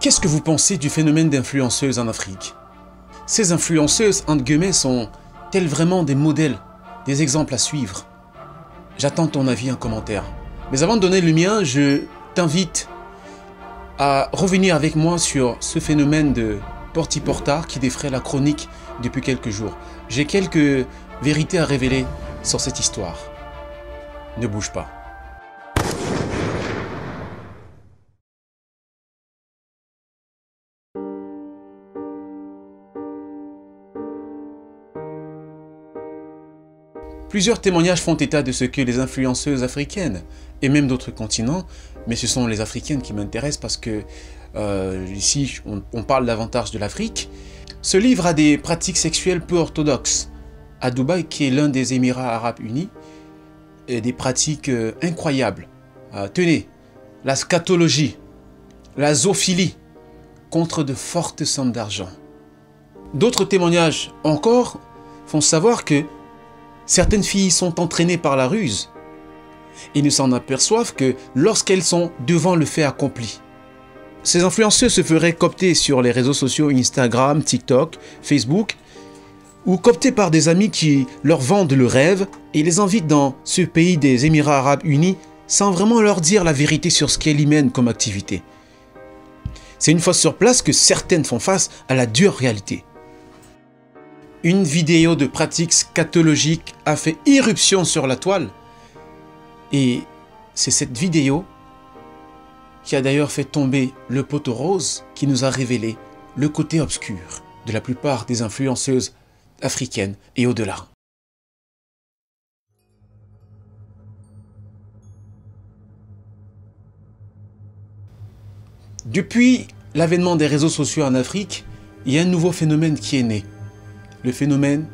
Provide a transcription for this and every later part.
Qu'est-ce que vous pensez du phénomène d'influenceuses en Afrique? Ces influenceuses, entre guillemets, sont-elles vraiment des modèles, des exemples à suivre? J'attends ton avis en commentaire. Mais avant de donner le mien, je t'invite à revenir avec moi sur ce phénomène de porte-y-portard qui défraie la chronique depuis quelques jours. J'ai quelques vérités à révéler sur cette histoire. Ne bouge pas. Plusieurs témoignages font état de ce que les influenceuses africaines, et même d'autres continents, mais ce sont les africaines qui m'intéressent parce que ici on parle davantage de l'Afrique, se livrent à des pratiques sexuelles peu orthodoxes. À Dubaï, qui est l'un des Émirats arabes unis, et des pratiques incroyables. Tenez, la scatologie, la zoophilie, contre de fortes sommes d'argent. D'autres témoignages encore font savoir que certaines filles sont entraînées par la ruse et ne s'en aperçoivent que lorsqu'elles sont devant le fait accompli. Ces influenceurs se feraient coopter sur les réseaux sociaux Instagram, TikTok, Facebook, ou cooptés par des amis qui leur vendent le rêve et les invitent dans ce pays des Émirats arabes unis sans vraiment leur dire la vérité sur ce qu'elles y mènent comme activité. C'est une fois sur place que certaines font face à la dure réalité. Une vidéo de pratique scatologique a fait irruption sur la toile. Et c'est cette vidéo qui a d'ailleurs fait tomber le poteau rose qui nous a révélé le côté obscur de la plupart des influenceuses africaines et au-delà. Depuis l'avènement des réseaux sociaux en Afrique, il y a un nouveau phénomène qui est né. Le phénomène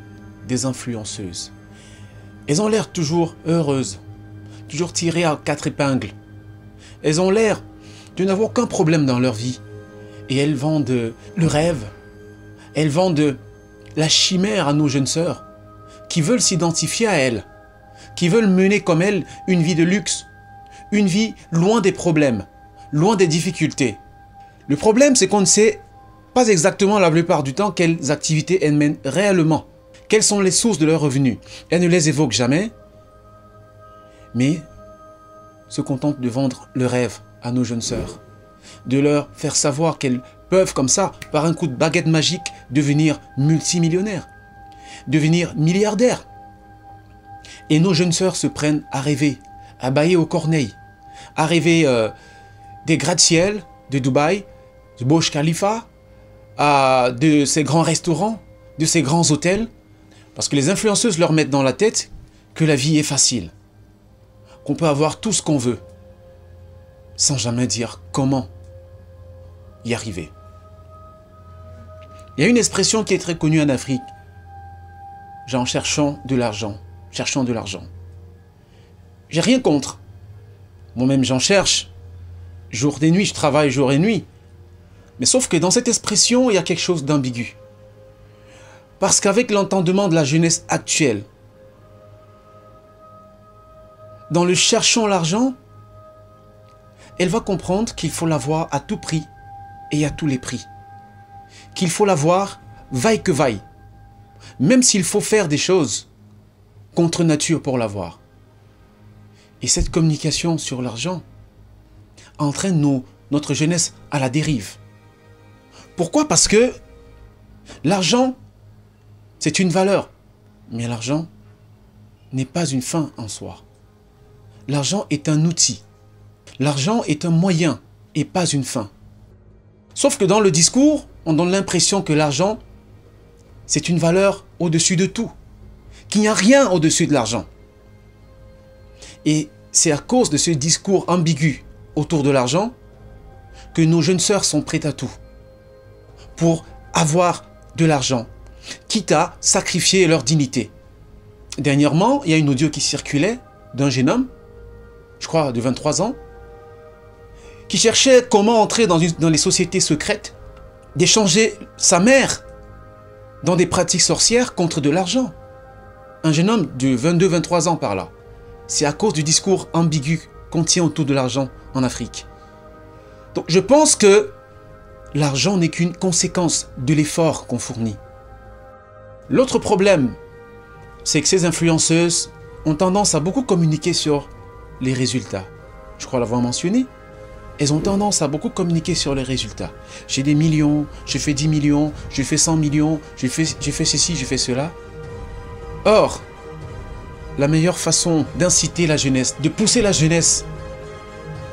des influenceuses. Elles ont l'air toujours heureuses, toujours tirées à quatre épingles. Elles ont l'air de n'avoir aucun problème dans leur vie. Et elles vendent le rêve. Elles vendent la chimère à nos jeunes sœurs qui veulent s'identifier à elles, qui veulent mener comme elles une vie de luxe, une vie loin des problèmes, loin des difficultés. Le problème, c'est qu'on ne sait pas exactement la plupart du temps quelles activités elles mènent réellement. Quelles sont les sources de leurs revenus? Elles ne les évoquent jamais, mais se contentent de vendre le rêve à nos jeunes sœurs. De leur faire savoir qu'elles peuvent comme ça, par un coup de baguette magique, devenir multimillionnaires, devenir milliardaires. Et nos jeunes sœurs se prennent à rêver, à bâiller aux corneilles, à rêver des gratte-ciel de Dubaï, de Burj Khalifa, de ces grands restaurants, de ces grands hôtels, parce que les influenceuses leur mettent dans la tête que la vie est facile, qu'on peut avoir tout ce qu'on veut, sans jamais dire comment y arriver. Il y a une expression qui est très connue en Afrique, genre cherchant de l'argent, cherchant de l'argent. J'ai rien contre, moi-même j'en cherche, jour et nuit, je travaille jour et nuit. Mais sauf que dans cette expression, il y a quelque chose d'ambigu. Parce qu'avec l'entendement de la jeunesse actuelle, dans le cherchant l'argent, elle va comprendre qu'il faut l'avoir à tout prix et à tous les prix. Qu'il faut l'avoir vaille que vaille. Même s'il faut faire des choses contre nature pour l'avoir. Et cette communication sur l'argent entraîne notre jeunesse à la dérive. Pourquoi? Parce que l'argent, c'est une valeur. Mais l'argent n'est pas une fin en soi. L'argent est un outil. L'argent est un moyen et pas une fin. Sauf que dans le discours, on donne l'impression que l'argent, c'est une valeur au-dessus de tout. Qu'il n'y a rien au-dessus de l'argent. Et c'est à cause de ce discours ambigu autour de l'argent que nos jeunes sœurs sont prêtes à tout. Pour avoir de l'argent, quitte à sacrifier leur dignité. Dernièrement, il y a une audio qui circulait d'un jeune homme, je crois de 23 ans, qui cherchait comment entrer dans les sociétés secrètes, d'échanger sa mère dans des pratiques sorcières contre de l'argent. Un jeune homme de 22-23 ans par là. C'est à cause du discours ambigu qu'on tient autour de l'argent en Afrique. Donc je pense que l'argent n'est qu'une conséquence de l'effort qu'on fournit. L'autre problème, c'est que ces influenceuses ont tendance à beaucoup communiquer sur les résultats. Je crois l'avoir mentionné. Elles ont tendance à beaucoup communiquer sur les résultats. J'ai des millions, j'ai fait 10 millions, j'ai fait 100 millions, j'ai fait ceci, j'ai fait cela. Or, la meilleure façon d'inciter la jeunesse, de pousser la jeunesse,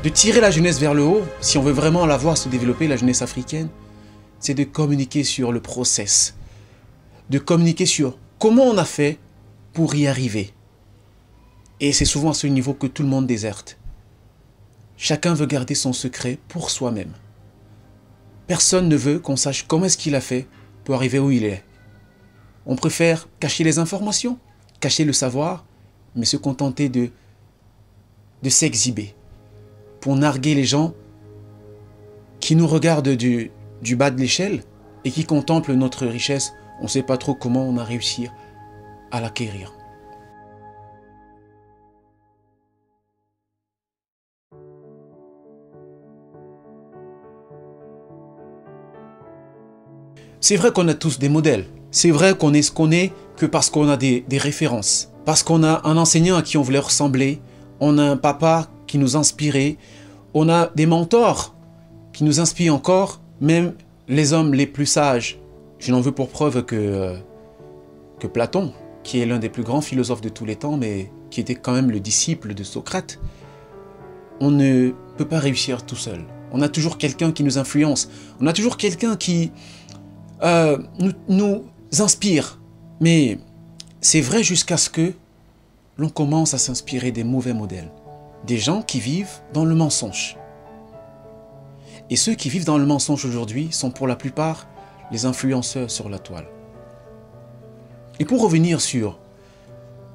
de tirer la jeunesse vers le haut, si on veut vraiment la voir se développer, la jeunesse africaine, c'est de communiquer sur le process, de communiquer sur comment on a fait pour y arriver. Et c'est souvent à ce niveau que tout le monde déserte. Chacun veut garder son secret pour soi-même. Personne ne veut qu'on sache comment est-ce qu'il a fait pour arriver où il est. On préfère cacher les informations, cacher le savoir, mais se contenter de s'exhiber pour narguer les gens qui nous regardent du bas de l'échelle et qui contemplent notre richesse. On ne sait pas trop comment on a réussi à l'acquérir. C'est vrai qu'on a tous des modèles. C'est vrai qu'on est ce qu'on est que parce qu'on a des références. Parce qu'on a un enseignant à qui on voulait ressembler. On a un papa qui nous inspirait. On a des mentors qui nous inspirent encore. Même les hommes les plus sages. Je n'en veux pour preuve que Platon, qui est l'un des plus grands philosophes de tous les temps, mais qui était quand même le disciple de Socrate. On ne peut pas réussir tout seul. On a toujours quelqu'un qui nous influence. On a toujours quelqu'un qui nous inspire. Mais c'est vrai jusqu'à ce que l'on commence à s'inspirer des mauvais modèles. Des gens qui vivent dans le mensonge. Et ceux qui vivent dans le mensonge aujourd'hui sont pour la plupart les influenceurs sur la toile. Et pour revenir sur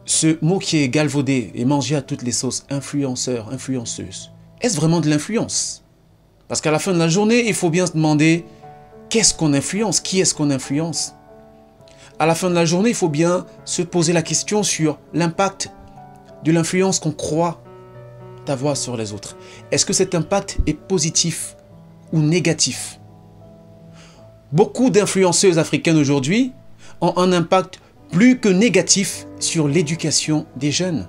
ce mot qui est galvaudé et mangé à toutes les sauces, influenceur, influenceuse, est-ce vraiment de l'influence? Parce qu'à la fin de la journée, il faut bien se demander qu'est-ce qu'on influence? Qui est-ce qu'on influence? À la fin de la journée, il faut bien se poser la question sur l'impact de l'influence qu'on croit avoir sur les autres. Est-ce que cet impact est positif ou négatif? Beaucoup d'influenceuses africaines aujourd'hui ont un impact plus que négatif sur l'éducation des jeunes.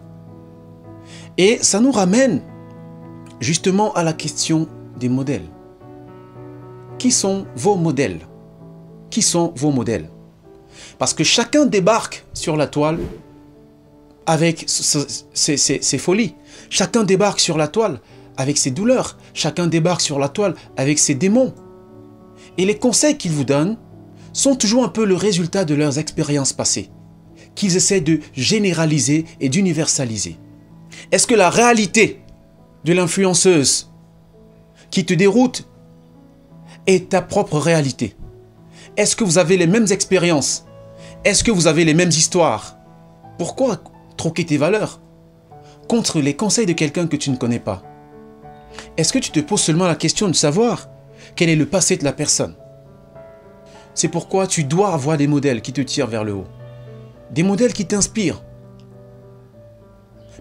Et ça nous ramène justement à la question des modèles. Qui sont vos modèles? Qui sont vos modèles? Parce que chacun débarque sur la toile avec ses folies. Chacun débarque sur la toile avec ses douleurs. Chacun débarque sur la toile avec ses démons. Et les conseils qu'ils vous donnent sont toujours un peu le résultat de leurs expériences passées, qu'ils essaient de généraliser et d'universaliser. Est-ce que la réalité de l'influenceuse qui te déroute est ta propre réalité? Est-ce que vous avez les mêmes expériences? Est-ce que vous avez les mêmes histoires? Pourquoi troquer tes valeurs contre les conseils de quelqu'un que tu ne connais pas? Est-ce que tu te poses seulement la question de savoir quel est le passé de la personne? C'est pourquoi tu dois avoir des modèles qui te tirent vers le haut. Des modèles qui t'inspirent.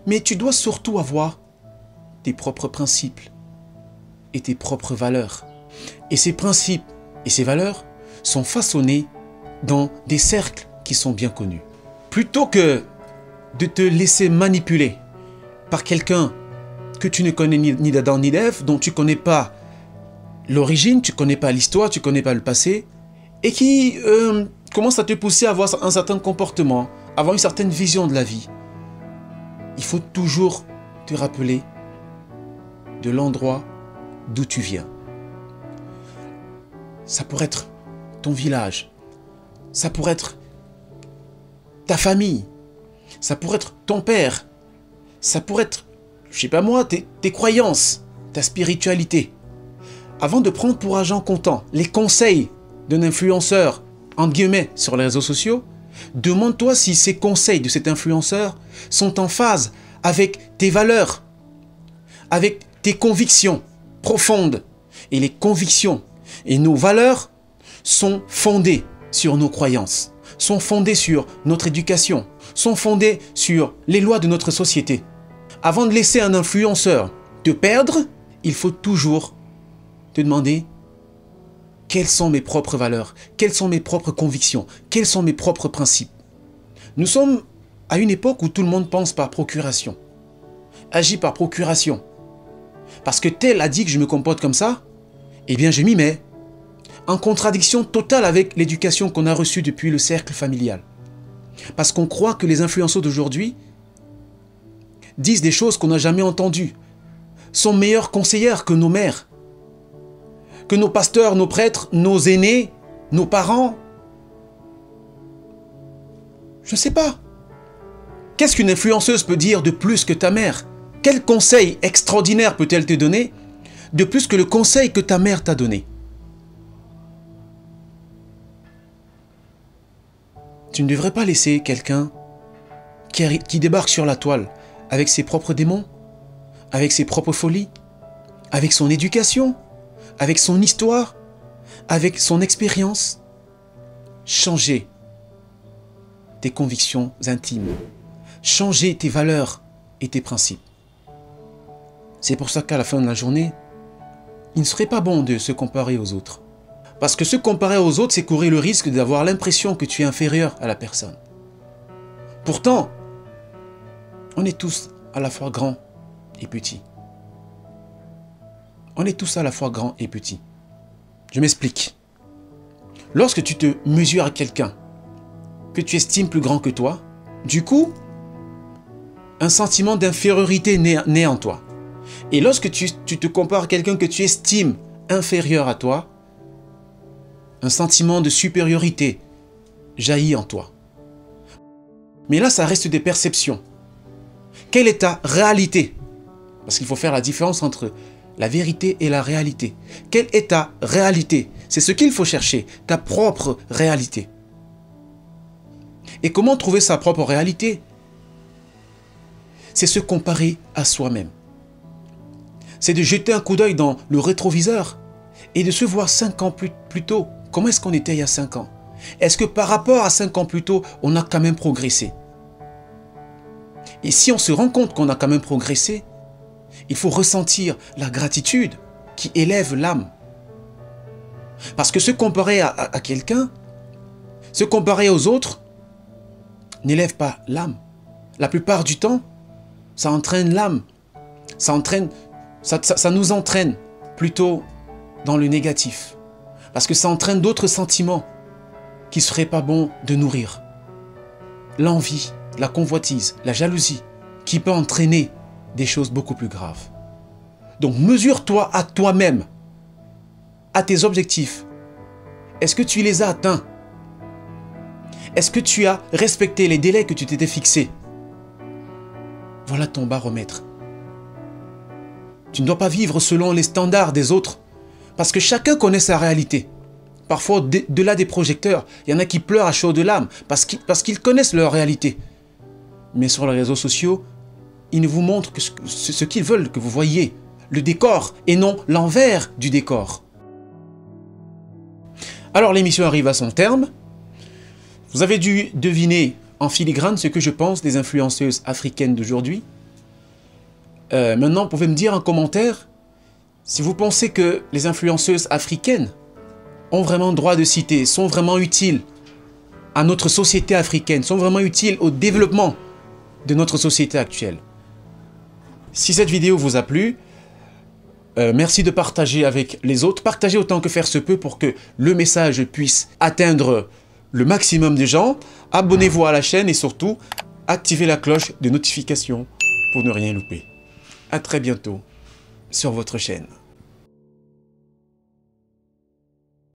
Mais tu dois surtout avoir tes propres principes et tes propres valeurs. Et ces principes et ces valeurs sont façonnés dans des cercles qui sont bien connus. Plutôt que de te laisser manipuler par quelqu'un que tu ne connais ni d'Adam ni d'Ève, dont tu ne connais pas l'origine, tu ne connais pas l'histoire, tu ne connais pas le passé, et qui commence à te pousser à avoir un certain comportement, à avoir une certaine vision de la vie. Il faut toujours te rappeler de l'endroit d'où tu viens. Ça pourrait être ton village, ça pourrait être ta famille, ça pourrait être ton père, ça pourrait être, je sais pas moi, tes croyances, ta spiritualité. Avant de prendre pour argent comptant les conseils d'un influenceur, entre guillemets, sur les réseaux sociaux, demande-toi si ces conseils de cet influenceur sont en phase avec tes valeurs, avec tes convictions profondes. Et les convictions et nos valeurs sont fondées sur nos croyances, sont fondées sur notre éducation, sont fondées sur les lois de notre société. Avant de laisser un influenceur te perdre, il faut toujours te demander quelles sont mes propres valeurs, quelles sont mes propres convictions, quels sont mes propres principes. Nous sommes à une époque où tout le monde pense par procuration, agit par procuration. Parce que tel a dit que je me comporte comme ça, eh bien je m'y mets. En contradiction totale avec l'éducation qu'on a reçue depuis le cercle familial. Parce qu'on croit que les influenceurs d'aujourd'hui disent des choses qu'on n'a jamais entendues, sont meilleures conseillères que nos mères, que nos pasteurs, nos prêtres, nos aînés, nos parents. Je ne sais pas. Qu'est-ce qu'une influenceuse peut dire de plus que ta mère? Quel conseil extraordinaire peut-elle te donner de plus que le conseil que ta mère t'a donné? Tu ne devrais pas laisser quelqu'un qui débarque sur la toile avec ses propres démons, avec ses propres folies, avec son éducation, avec son histoire, avec son expérience, changer tes convictions intimes, changer tes valeurs et tes principes. C'est pour ça qu'à la fin de la journée, il ne serait pas bon de se comparer aux autres. Parce que se comparer aux autres, c'est courir le risque d'avoir l'impression que tu es inférieur à la personne. Pourtant, on est tous à la fois grands et petits. On est tous à la fois grands et petits. Je m'explique. Lorsque tu te mesures à quelqu'un que tu estimes plus grand que toi, du coup, un sentiment d'infériorité naît en toi. Et lorsque tu te compares à quelqu'un que tu estimes inférieur à toi, un sentiment de supériorité jaillit en toi. Mais là, ça reste des perceptions. Quelle est ta réalité? Parce qu'il faut faire la différence entre la vérité et la réalité. Quelle est ta réalité? C'est ce qu'il faut chercher, ta propre réalité. Et comment trouver sa propre réalité? C'est se comparer à soi-même. C'est de jeter un coup d'œil dans le rétroviseur et de se voir 5 ans plus tôt. Comment est-ce qu'on était il y a 5 ans? Est-ce que par rapport à 5 ans plus tôt, on a quand même progressé? Et si on se rend compte qu'on a quand même progressé, il faut ressentir la gratitude qui élève l'âme. Parce que se comparer à quelqu'un, se comparer aux autres, n'élève pas l'âme. La plupart du temps, ça entraîne l'âme. Ça nous entraîne plutôt dans le négatif. Parce que ça entraîne d'autres sentiments qui ne seraient pas bons de nourrir. L'envie, la convoitise, la jalousie, qui peut entraîner des choses beaucoup plus graves. Donc mesure-toi à toi-même, à tes objectifs. Est-ce que tu les as atteints? Est-ce que tu as respecté les délais que tu t'étais fixés? Voilà ton baromètre. Tu ne dois pas vivre selon les standards des autres. Parce que chacun connaît sa réalité. Parfois, au-delà des projecteurs, il y en a qui pleurent à chaudes larmes parce qu'ils connaissent leur réalité. Mais sur les réseaux sociaux, ils ne vous montrent que ce qu'ils veulent que vous voyiez. Le décor et non l'envers du décor. Alors l'émission arrive à son terme. Vous avez dû deviner en filigrane ce que je pense des influenceuses africaines d'aujourd'hui. Maintenant, vous pouvez me dire en commentaire si vous pensez que les influenceuses africaines ont vraiment droit de citer, sont vraiment utiles à notre société africaine, sont vraiment utiles au développement de notre société actuelle. Si cette vidéo vous a plu, merci de partager avec les autres. Partagez autant que faire se peut pour que le message puisse atteindre le maximum de gens. Abonnez-vous à la chaîne et surtout, activez la cloche de notification pour ne rien louper. À très bientôt sur votre chaîne.